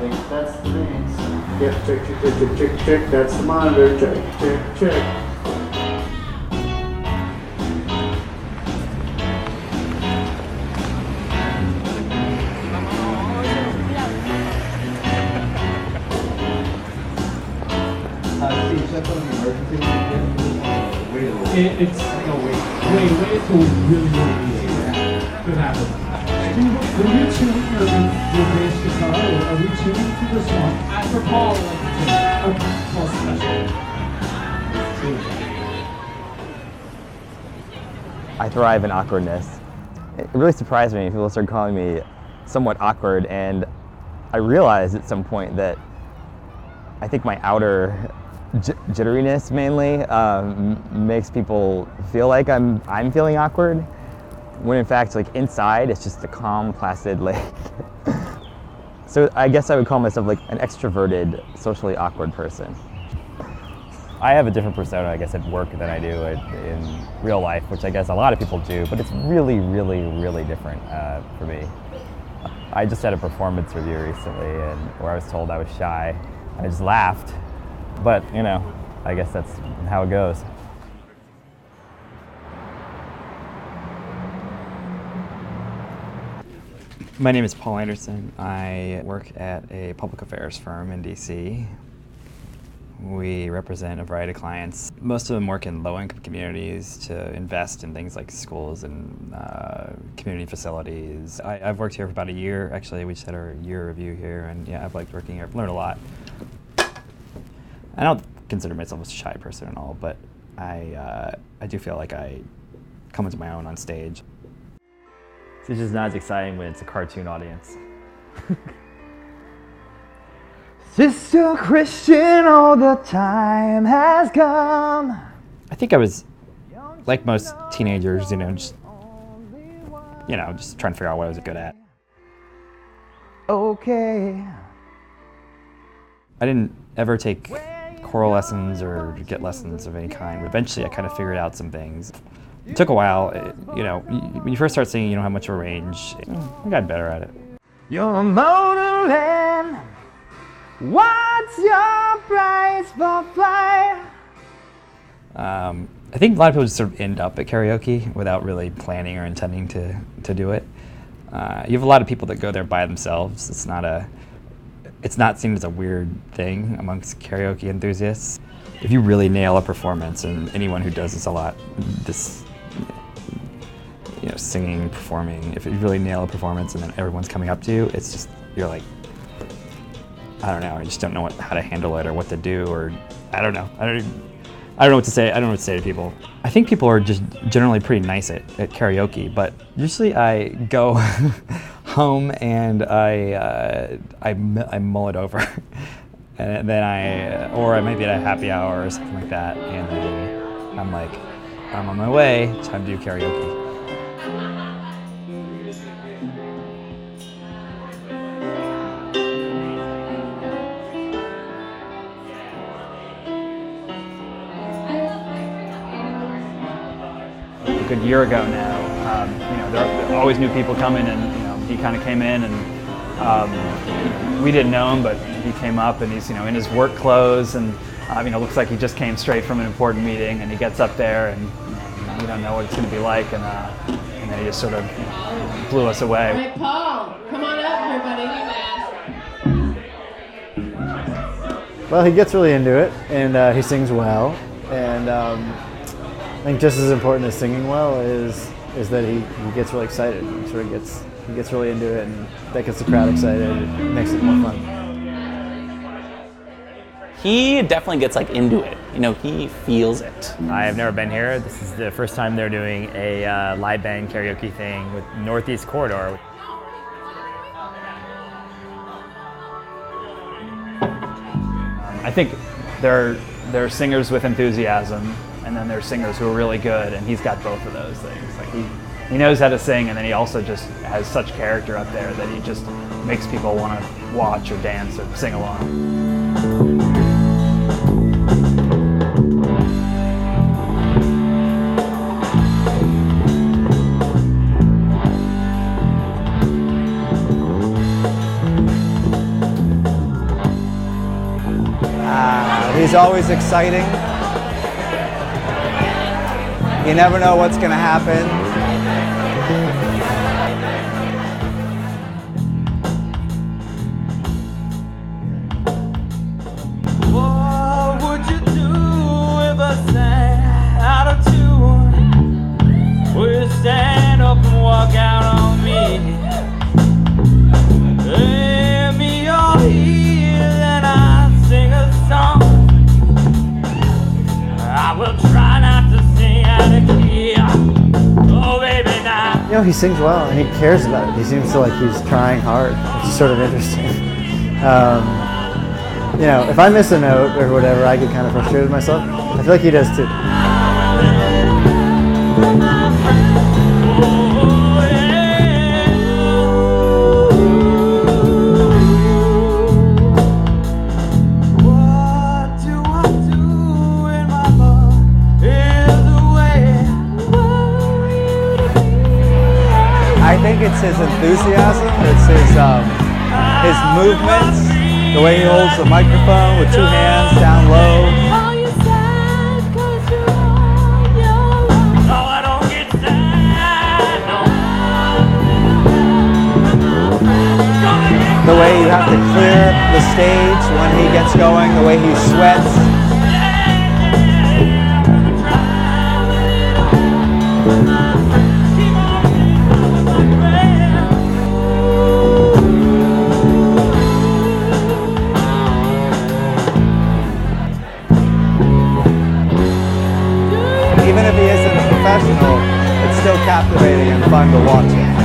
think that's the things. Yep, check. That's the monitor. Check. It's way too really easy. Could happen. When you're tuning your bass guitar, are we tuning to this one? For Paul, like Paul special. I thrive in awkwardness. It really surprised me. People started calling me somewhat awkward, and I realized at some point that I think my outer jitteriness mainly makes people feel like I'm feeling awkward, when in fact, like inside, it's just a calm, placid lake. So I guess I would call myself like an extroverted, socially awkward person. I have a different persona, I guess, at work than I do in real life, which I guess a lot of people do, but it's really, really, really different for me. I just had a performance review recently where I was told I was shy. I just laughed. But, you know, I guess that's how it goes. My name is Paul Anderson. I work at a public affairs firm in DC. We represent a variety of clients. Most of them work in low-income communities to invest in things like schools and community facilities. I've worked here for about a year. Actually, we just had our year review here, and yeah, I've liked working here. I've learned a lot. I don't consider myself a shy person at all, but I do feel like I come into my own on stage. It's just not as exciting when it's a cartoon audience. Sister Christian, all the time has come. I think I was like most teenagers, just trying to figure out what I was good at. Okay. I didn't ever take choral lessons or get lessons of any kind. Eventually I kind of figured out some things. It took a while. When you first start singing, you don't have much of a range. I got better at it. You're motorland. What's your price for flight? I think a lot of people just sort of end up at karaoke without really planning or intending to do it. You have a lot of people that go there by themselves. It's not seen as a weird thing amongst karaoke enthusiasts. If you really nail a performance, and anyone who does this a lot, singing, performing, if you really nail a performance and then everyone's coming up to you, it's just, you're like, I don't know, I just don't know how to handle it or what to do, or I don't know. I don't know what to say. I don't know what to say to people. I think people are just generally pretty nice at karaoke, but usually I go home and I mull it over, and then or I might be at a happy hour or something like that, and then I'm like, I'm on my way, time to do karaoke. A good year ago now, there are always new people coming, and he kind of came in, and we didn't know him, but he came up, and he's in his work clothes, and looks like he just came straight from an important meeting, and he gets up there, and you don't know what it's going to be like, and then he just sort of blew us away. All right, Paul, come on up, everybody. Well, he gets really into it, and he sings well, and I think just as important as singing well is that he gets really excited. He gets really into it, and that gets the crowd excited. It makes it more fun. He definitely gets into it. He feels it. I've never been here. This is the first time they're doing a live band karaoke thing with Northeast Corridor. I think there are singers with enthusiasm, and then there's singers who are really good, and he's got both of those things. He knows how to sing, and then he also just has such character up there that he just makes people want to watch or dance or sing along. always exciting. You never know what's going to happen. What would you do if I sang out of tune? Will you stand up and walk out on me? Lend me your ear and I'll sing a song. I will try not to sing out of key. Oh baby now. You know, he sings well and he cares about it. He seems to like he's trying hard, which is sort of interesting. You know, if I miss a note or whatever, I get kind of frustrated with myself. I feel like he does too. I think it's his enthusiasm, it's his movements, the way he holds the microphone with two hands down low. The way you have to clear the stage when he gets going, the way he sweats. Even if he isn't a professional, it's still captivating and fun to watch him.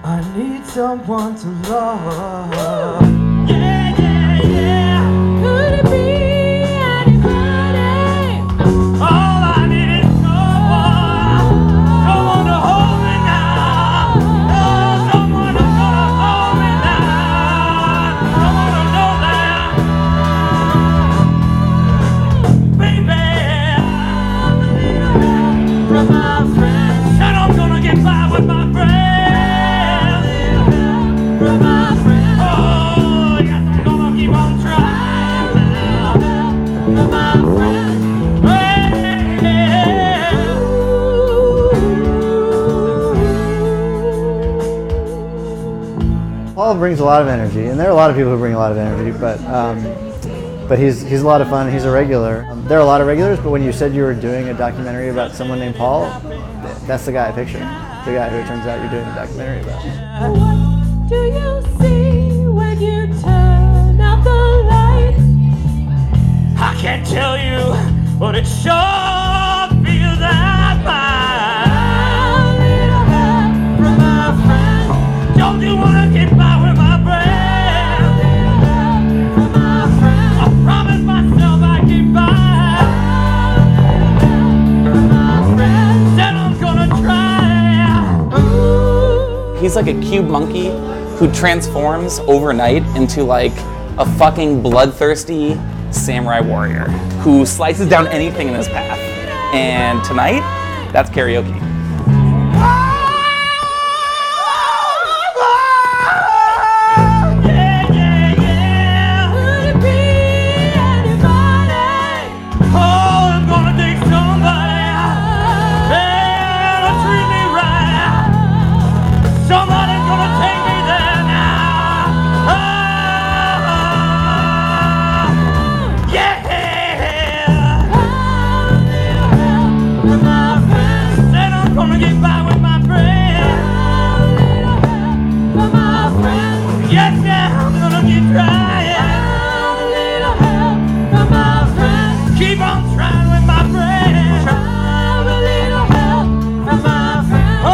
I need someone to love. Yeah, yeah, yeah. Could it be anybody? All I need is someone to hold me now. Oh, someone who's gonna hold me now. Someone to know that, baby. From my friends, said I'm gonna get by with my friends. Paul brings a lot of energy, and there are a lot of people who bring a lot of energy, but he's a lot of fun. He's a regular. There are a lot of regulars, but when you said you were doing a documentary about someone named Paul, that's the guy I pictured. The guy who it turns out you're doing a documentary about. What do you see when you turn out the light? I can't tell you, but it sure feels that fine. A little help from my friend. Don't you wanna get by with my friend? A little help from my friend. I promised myself I'd get by. A little help from my friend. Said I'm gonna try. Ooh. He's like a cube monkey who transforms overnight into like a fucking bloodthirsty samurai warrior who slices down anything in his path. And tonight, that's karaoke. Yeah, yeah, yeah. Could it be anybody? Oh, I'm gonna dig somebody that'll treat me right. Somebody's gonna take me there now. Oh, yeah. From my friend. Said I'm gonna get by with my friend. From my friend. Yes, yeah, I'm gonna get trying. A little help from my friend. Keep on trying with my friend. A little help from my friend. Oh, I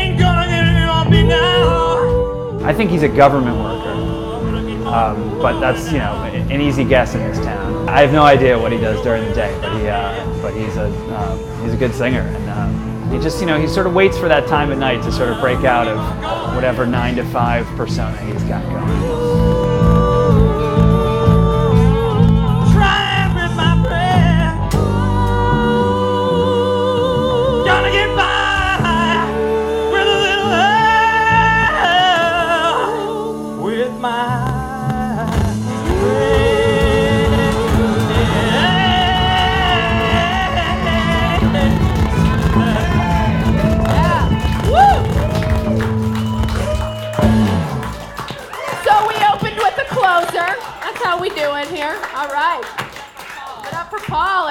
ain't gonna get it on me now. I think he's a government worker, but that's an easy guess in this town. I have no idea what he does during the day, but he's a good singer, and he just he sort of waits for that time at night to sort of break out of whatever 9 to 5 persona he's got going. Trying with my friend. Gonna get by with a little help with my friend.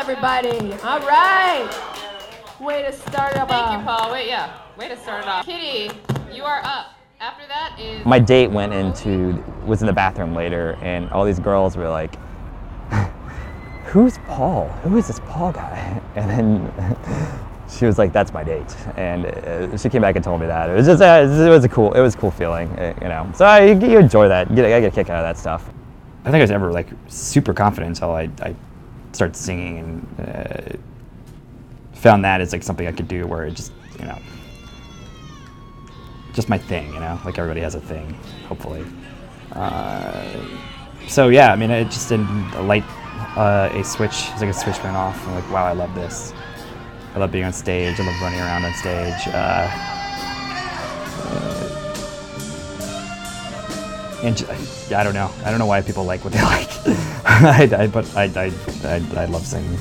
everybody. All right. Way to start up. Thank you, Paul. Way to start it off. Kitty, you are up. After that is... My date was in the bathroom later, and all these girls were like, who's Paul? Who is this Paul guy? And then she was like, that's my date. And she came back and told me that. It was just, it was a cool feeling, you know. So you enjoy that. I get a kick out of that stuff. I think I was never like super confident until I started singing and found that as like something I could do where it just, you know, just my thing, you know, like everybody has a thing, hopefully. So yeah, I mean, it just didn't light a switch. It's like a switch went off. I'm like, wow, I love this. I love being on stage. I love running around on stage. And I don't know. I don't know why people like what they like. But I love singing.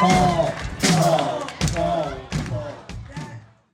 Paul.